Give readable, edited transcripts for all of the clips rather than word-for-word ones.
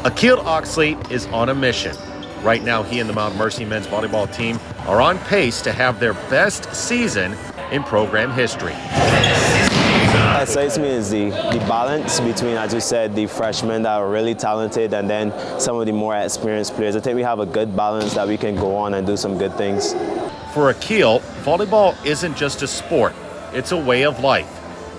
Akeel Oxley is on a mission. Right now, he and the Mount Mercy men's volleyball team are on pace to have their best season in program history. What excites me is the balance between, as you said, the freshmen that are really talented and then some of the more experienced players. I think we have a good balance that we can go on and do some good things. For Akeel, volleyball isn't just a sport, it's a way of life.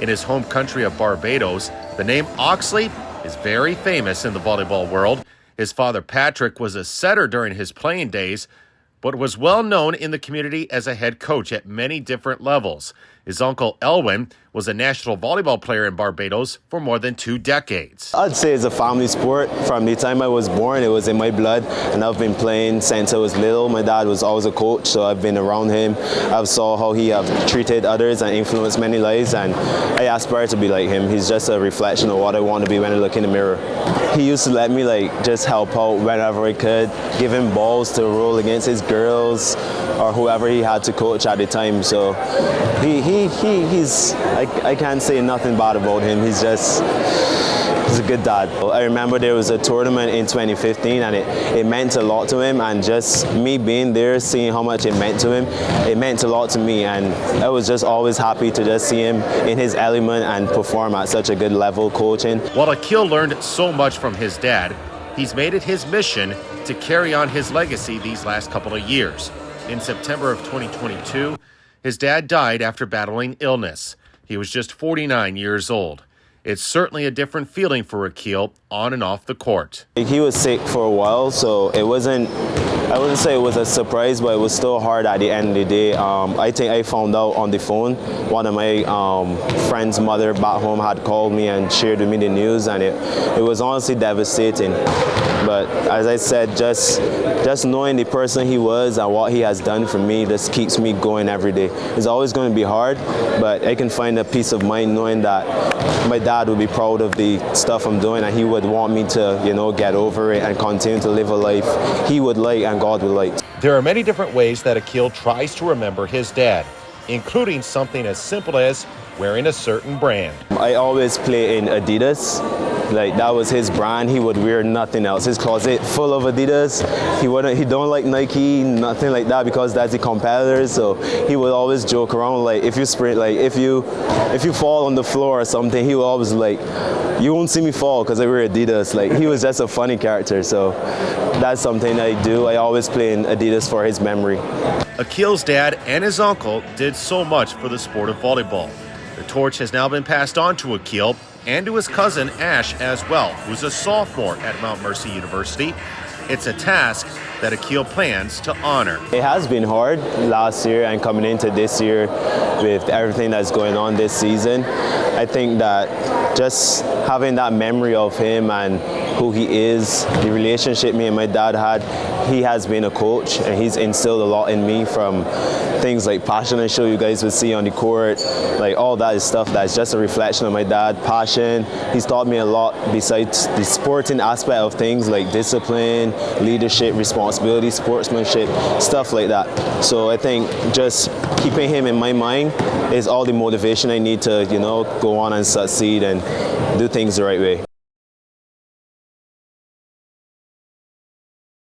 In his home country of Barbados, the name Oxley is very famous in the volleyball world. His father, Patrick, was a setter during his playing days, but was well known in the community as a head coach at many different levels. His uncle, Elwin, was a national volleyball player in Barbados for more than 2 decades. I'd say it's a family sport. From the time I was born, it was in my blood, and I've been playing since I was little. My dad was always a coach, so I've been around him. I've saw how he have treated others and influenced many lives, and I aspire to be like him. He's just a reflection of what I want to be when I look in the mirror. He used to let me just help out whenever I could, give him balls to roll against his girls or whoever he had to coach at the time. So I can't say nothing bad about him. He's a good dad. I remember there was a tournament in 2015 and it meant a lot to him, and just me being there, seeing how much it meant to him, it meant a lot to me, and I was just always happy to just see him in his element and perform at such a good level coaching. While Akeel learned so much from his dad, he's made it his mission to carry on his legacy these last couple of years. In September of 2022, his dad died after battling illness. He was just 49 years old. It's certainly a different feeling for Akeel on and off the court. He was sick for a while, so I wouldn't say it was a surprise, but it was still hard at the end of the day. I think I found out on the phone. One of my friend's mother back home had called me and shared with me the news, and it was honestly devastating. But as I said, just knowing the person he was and what he has done for me just keeps me going every day. It's always going to be hard, but I can find a peace of mind knowing that my dad would be proud of the stuff I'm doing, and he would want me to, get over it and continue to live a life he would like and God would like. There are many different ways that Akeel tries to remember his dad, including something as simple as wearing a certain brand. I always play in Adidas. That was his brand. He would wear nothing else. His closet full of Adidas. He don't like Nike, nothing like that, because that's the competitors. So he would always joke around, if you sprint, if you fall on the floor or something, he would always you won't see me fall because I wear Adidas. He was just a funny character. So that's something I do. I always play in Adidas for his memory. Akeel's dad and his uncle did so much for the sport of volleyball. The torch has now been passed on to Akeel and to his cousin Ash as well, who's a sophomore at Mount Mercy University. It's a task that Akeel plans to honor. It has been hard last year and coming into this year with everything that's going on this season. I think that just having that memory of him and who he is, the relationship me and my dad had, he has been a coach and he's instilled a lot in me, from things like passion I'm sure you guys would see on the court, all that is stuff that's just a reflection of my dad. Passion, he's taught me a lot besides the sporting aspect of things like discipline, leadership, responsibility, sportsmanship, stuff like that. So I think just keeping him in my mind is all the motivation I need to, go on and succeed and do things the right way.